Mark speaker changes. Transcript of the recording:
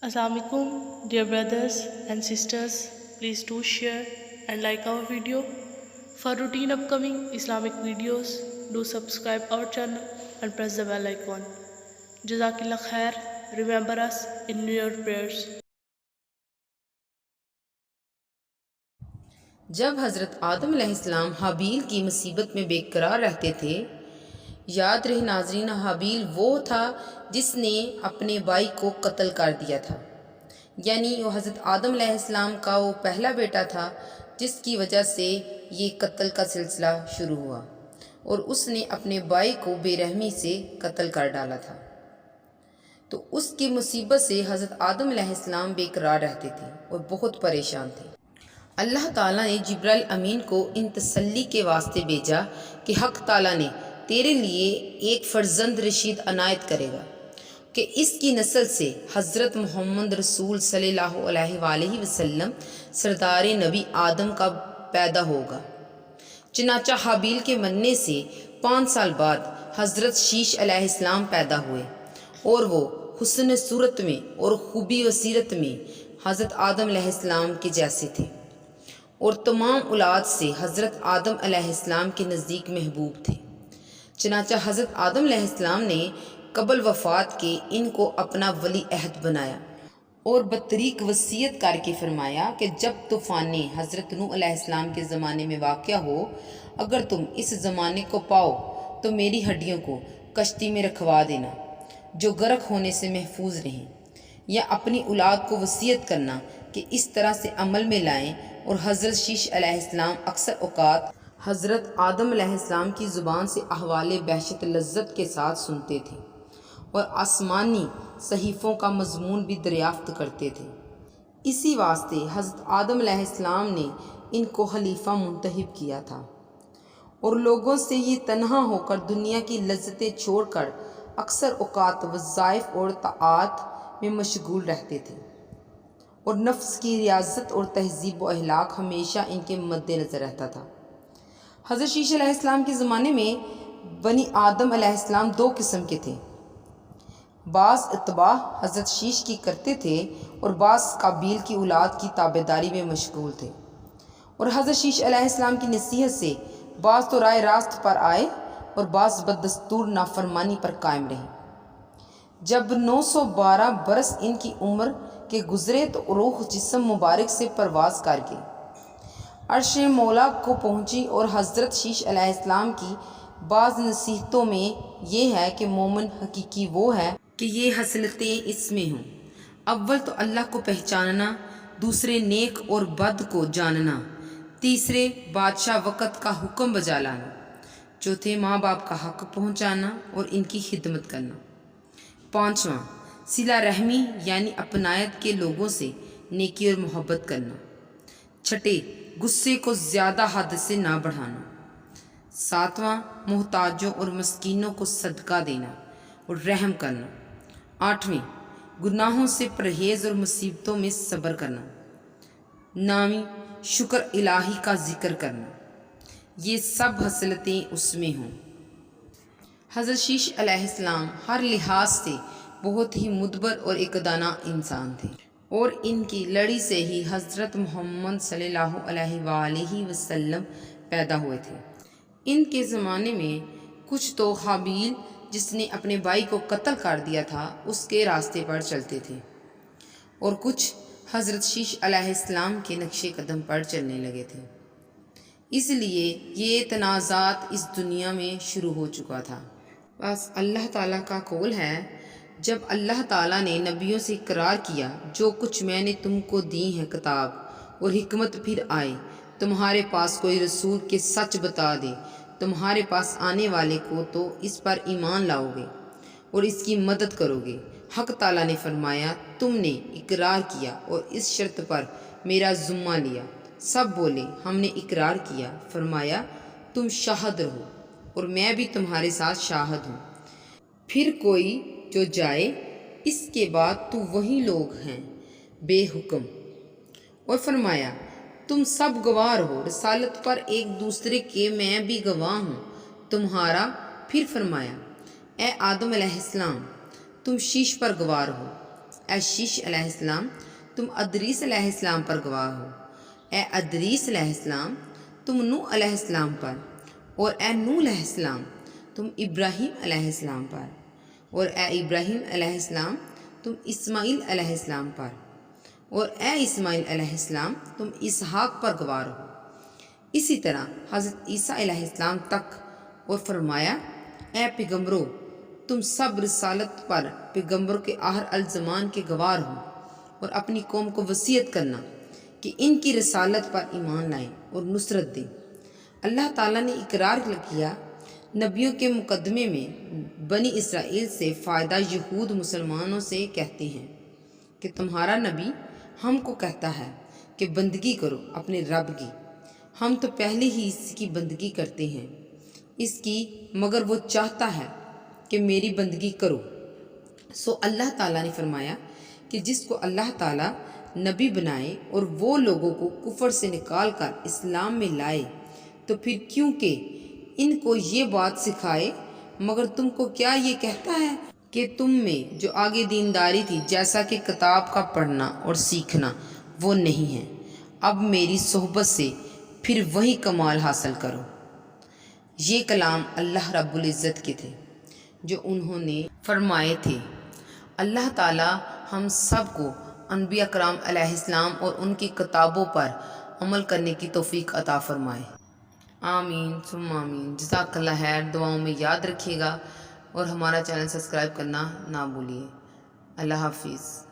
Speaker 1: Assalamu alaikum, dear brothers and sisters. Please do share and like our video. For routine upcoming Islamic videos, do subscribe our channel and press the bell icon. Jazakillah khair. Remember us in your prayers.
Speaker 2: جب حضرت آدم علیہ السلام حابیل کی مصیبت میں بے قرار رہتے تھے، یاد رہے ناظرین، حابیل وہ تھا جس نے اپنے بھائی کو قتل کر دیا تھا، یعنی وہ حضرت آدم علیہ السلام کا وہ پہلا بیٹا تھا جس کی وجہ سے یہ قتل کا سلسلہ شروع ہوا، اور اس نے اپنے بھائی کو بے رحمی سے قتل کر ڈالا تھا۔ تو اس کی مصیبت سے حضرت آدم علیہ السلام بے قرار رہتے تھے اور بہت پریشان تھے۔ اللہ تعالیٰ نے جبرائیل امین کو ان تسلی کے واسطے بھیجا کہ حق تعالیٰ نے تیرے لیے ایک فرزند رشید عنایت کرے گا کہ اس کی نسل سے حضرت محمد رسول صلی اللہ علیہ وآلہ وسلم سردار نبی آدم کا پیدا ہوگا۔ چنانچہ حابیل کے مرنے سے 5 سال بعد حضرت شیش علیہ السلام پیدا ہوئے، اور وہ حسن صورت میں اور خوبی و سیرت میں حضرت آدم علیہ السلام کے جیسے تھے، اور تمام اولاد سے حضرت آدم علیہ السلام کے نزدیک محبوب تھے۔ چنانچہ حضرت آدم علیہ السلام نے قبل وفات کے ان کو اپنا ولی عہد بنایا اور بطریق وصیت کر کے فرمایا کہ جب طوفان حضرت نوح علیہ السلام کے زمانے میں واقع ہو، اگر تم اس زمانے کو پاؤ تو میری ہڈیوں کو کشتی میں رکھوا دینا جو غرق ہونے سے محفوظ رہیں، یا اپنی اولاد کو وصیت کرنا کہ اس طرح سے عمل میں لائیں۔ اور حضرت شیش علیہ السلام اکثر اوقات حضرت آدم علیہ السلام کی زبان سے احوال بہشت لذت کے ساتھ سنتے تھے اور آسمانی صحیفوں کا مضمون بھی دریافت کرتے تھے۔ اسی واسطے حضرت آدم علیہ السلام نے ان کو خلیفہ منتخب کیا تھا، اور لوگوں سے یہ تنہا ہو کر دنیا کی لذتیں چھوڑ کر اکثر اوقات وظائف اور طاعات میں مشغول رہتے تھے، اور نفس کی ریاضت اور تہذیب و اخلاق ہمیشہ ان کے مد نظر رہتا تھا۔ حضرت شیش علیہ السلام کے زمانے میں بنی آدم علیہ السلام 2 قسم کے تھے، بعض اتباع حضرت شیش کی کرتے تھے اور بعض قابیل کی اولاد کی تابعداری میں مشغول تھے، اور حضرت شیش علیہ السلام کی نصیحت سے بعض تو رائے راست پر آئے اور بعض بددستور نافرمانی پر قائم رہے۔ جب 912 برس ان کی عمر کے گزرے تو روح جسم مبارک سے پرواز کر کے عرش مولا کو پہنچی، اور حضرت شیش علیہ السلام کی بعض نصیحتوں میں یہ ہے کہ مومن حقیقی وہ ہے کہ یہ خصلتیں اس میں ہوں: اول تو اللہ کو پہچاننا، دوسرے نیک اور بد کو جاننا، تیسرے بادشاہ وقت کا حکم بجا لانا، چوتھے ماں باپ کا حق پہنچانا اور ان کی خدمت کرنا، پانچواں صلہ رحمی یعنی اپنائیت کے لوگوں سے نیکی اور محبت کرنا، چھٹے غصے کو زیادہ حد سے نہ بڑھانا، ساتواں محتاجوں اور مسکینوں کو صدقہ دینا اور رحم کرنا، آٹھویں گناہوں سے پرہیز اور مصیبتوں میں صبر کرنا، نویں شکر الہی کا ذکر کرنا۔ یہ سب خصلتیں اس میں ہوں۔ حضرت شیش علیہ السلام ہر لحاظ سے بہت ہی مدبر اور ایکدانہ انسان تھے، اور ان کی لڑی سے ہی حضرت محمد صلی اللہ علیہ وآلہ وسلم پیدا ہوئے تھے۔ ان کے زمانے میں کچھ تو حابیل جس نے اپنے بھائی کو قتل کر دیا تھا اس کے راستے پر چلتے تھے، اور کچھ حضرت شیش علیہ السلام کے نقش قدم پر چلنے لگے تھے۔ اس لیے یہ تنازعات اس دنیا میں شروع ہو چکا تھا۔ بس اللہ تعالیٰ کا قول ہے، جب اللہ تعالیٰ نے نبیوں سے اقرار کیا جو کچھ میں نے تم کو دی ہے کتاب اور حکمت، پھر آئے تمہارے پاس کوئی رسول کہ سچ بتا دے، تمہارے پاس آنے والے کو تو اس پر ایمان لاؤ گے اور اس کی مدد کرو گے۔ حق تعالیٰ نے فرمایا، تم نے اقرار کیا اور اس شرط پر میرا ذمہ لیا۔ سب بولے، ہم نے اقرار کیا۔ فرمایا، تم شاہد رہو اور میں بھی تمہارے ساتھ شاہد ہوں، پھر کوئی جو جائے، اس کے بعد تو وہی لوگ ہیں بے حکم۔ اور فرمایا، تم سب گواہ رہو رسالت پر ایک دوسرے کے، میں بھی گواہ ہوں تمہارا۔ پھر فرمایا، اے آدم علیہ السلام، تم شیش پر گواہ رہو، اے شیش علیہ السلام تم ادریس علیہ السلام پر گواہ ہو، اے ادریس علیہ السلام تم نوح علیہ السلام پر، اور اے نوح علیہ السلام تم ابراہیم علیہ السلام پر، اور اے ابراہیم علیہ السلام تم اسماعیل علیہ السلام پر، اور اے اسماعیل علیہ السلام تم اسحاق پر گواہ ہو۔ اسی طرح حضرت عیسیٰ علیہ السلام تک، اور فرمایا اے پیغمبرو تم سب رسالت پر پیغمبر کے آخر الزمان کے گواہ ہو، اور اپنی قوم کو وصیت کرنا کہ ان کی رسالت پر ایمان لائیں اور نصرت دیں۔ اللہ تعالیٰ نے اقرار کیا، نبیوں کے مقدمے میں بنی اسرائیل سے فائدہ یہود مسلمانوں سے کہتے ہیں کہ تمہارا نبی ہم کو کہتا ہے کہ بندگی کرو اپنے رب کی، ہم تو پہلے ہی اس کی بندگی کرتے ہیں اس کی، مگر وہ چاہتا ہے کہ میری بندگی کرو۔ سو اللہ تعالیٰ نے فرمایا کہ جس کو اللہ تعالیٰ نبی بنائے اور وہ لوگوں کو کفر سے نکال کر اسلام میں لائے، تو پھر کیوں کہ ان کو یہ بات سکھائے، مگر تم کو کیا یہ کہتا ہے کہ تم میں جو آگے دینداری تھی جیسا کہ کتاب کا پڑھنا اور سیکھنا وہ نہیں ہے، اب میری صحبت سے پھر وہی کمال حاصل کرو۔ یہ کلام اللہ رب العزت کے تھے جو انہوں نے فرمائے تھے۔ اللہ تعالیٰ ہم سب کو انبیاء کرام علیہ السلام اور ان کی کتابوں پر عمل کرنے کی توفیق عطا فرمائے۔ آمین ثم آمین۔ جزاک اللہ خیر، دعاؤں میں یاد رکھیے گا اور ہمارا چینل سبسکرائب کرنا نہ بھولیے۔ اللہ حافظ۔